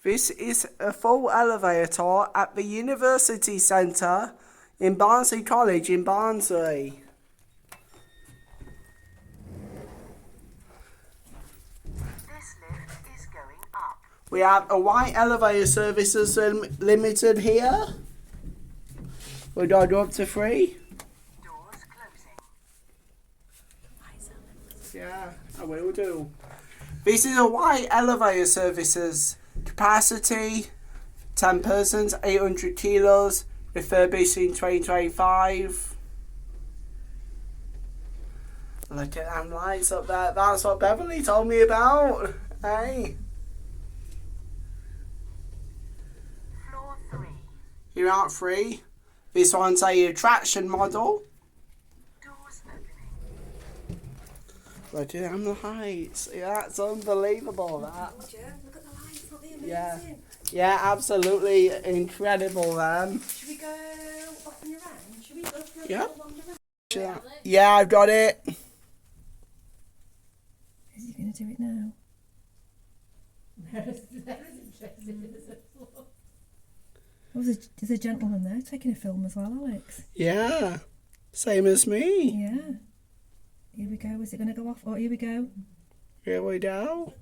This is a full elevator at the University Centre in Barnsley College in Barnsley. This lift is going up. We have a white elevator services limited here. We'll go up to 3. Doors closing. Yeah, I will do. This is a white elevator services. Capacity 10 persons, 800 kilos, refurbished in 2025. Look at them lights up there. That's what Beverly told me about. Hey. Floor 3. You're out 3. This one's a attraction model. Doors opening. Look at them lights. Yeah, that's unbelievable. That. Look at the lights, aren't they amazing? Yeah. Yeah, absolutely incredible then. Should we go up and around? Should we go Yeah. along the road? Yeah, I've got it. Is he going to do it now? Oh, there's a gentleman there taking a film as well, Alex. Yeah, same as me. Yeah. Here we go. Is it going to go off? Oh, here we go. Here we go.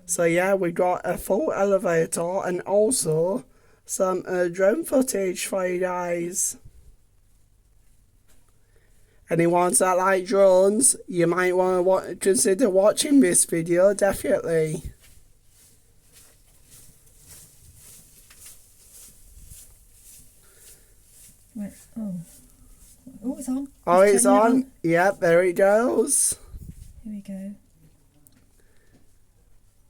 So yeah, we got a full elevator and also some drone footage for you guys. Anyone that like drones, you might want to consider watching this video, definitely. Wait, oh, it's on. Oh, it's turning it on. Yep, there it goes. Here we go.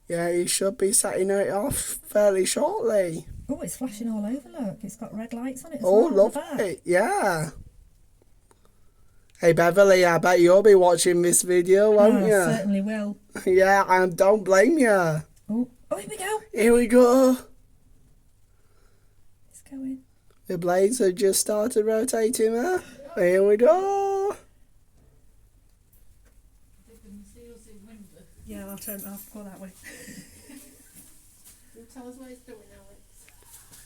Yeah, you should be setting it off fairly shortly. Oh, it's flashing all over, look. It's got red lights on it as Oh, well. at the love back. it. Yeah. Hey, Beverly, I bet you'll be watching this video, won't I you? certainly will. Yeah, and don't blame you. Oh, here we go. Here we go. It's going. The blades have just started rotating there. Here we go. Yeah, I'll turn. I'll go that way. Tell us what it's doing, Alex.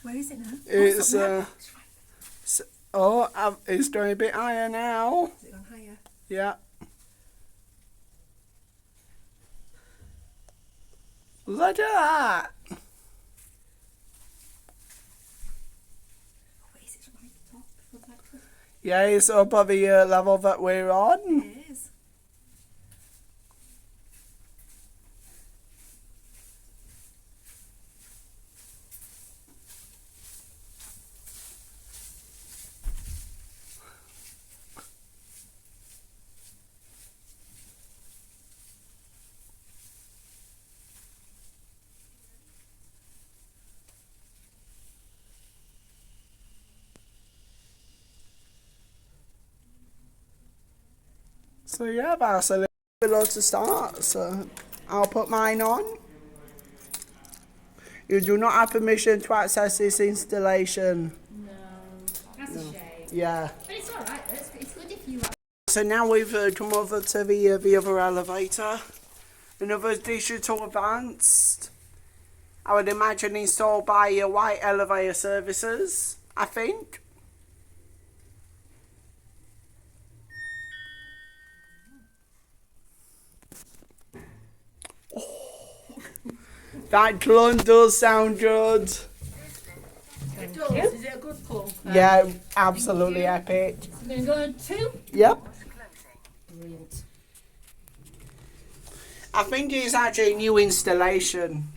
Where is it now? It's It's up it's going a bit higher now. there. Has it gone higher? Yeah. Look at that. Oh, is it right at the top? Before that? Yeah, it's up at the level that we're on. It is. So yeah, that's a little below to start. So I'll put mine on. You do not have permission to access this installation. No, that's a shame. Yeah. But it's alright, it's good if you like. So now we've come over to the other elevator. Another digital advanced. I would imagine installed by White Elevator Services, I think. That clung does sound good. It does. Is it a good pull? Yeah, absolutely epic. We're going to go 2. Yep. Closing. Brilliant. I think it's actually a new installation.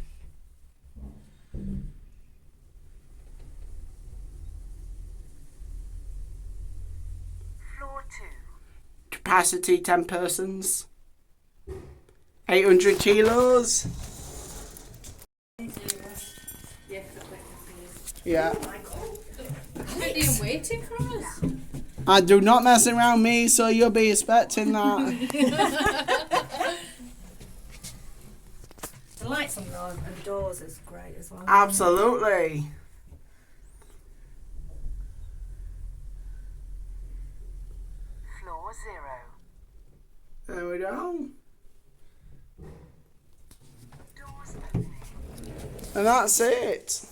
Floor 2. Capacity 10 persons. 800 kilos. Yeah, Yeah. ready and waiting for us. I do not mess around me, so you'll be expecting that. The lights on the doors is great as well. Absolutely. Floor floor 0. There we go. Doors opening. And that's it.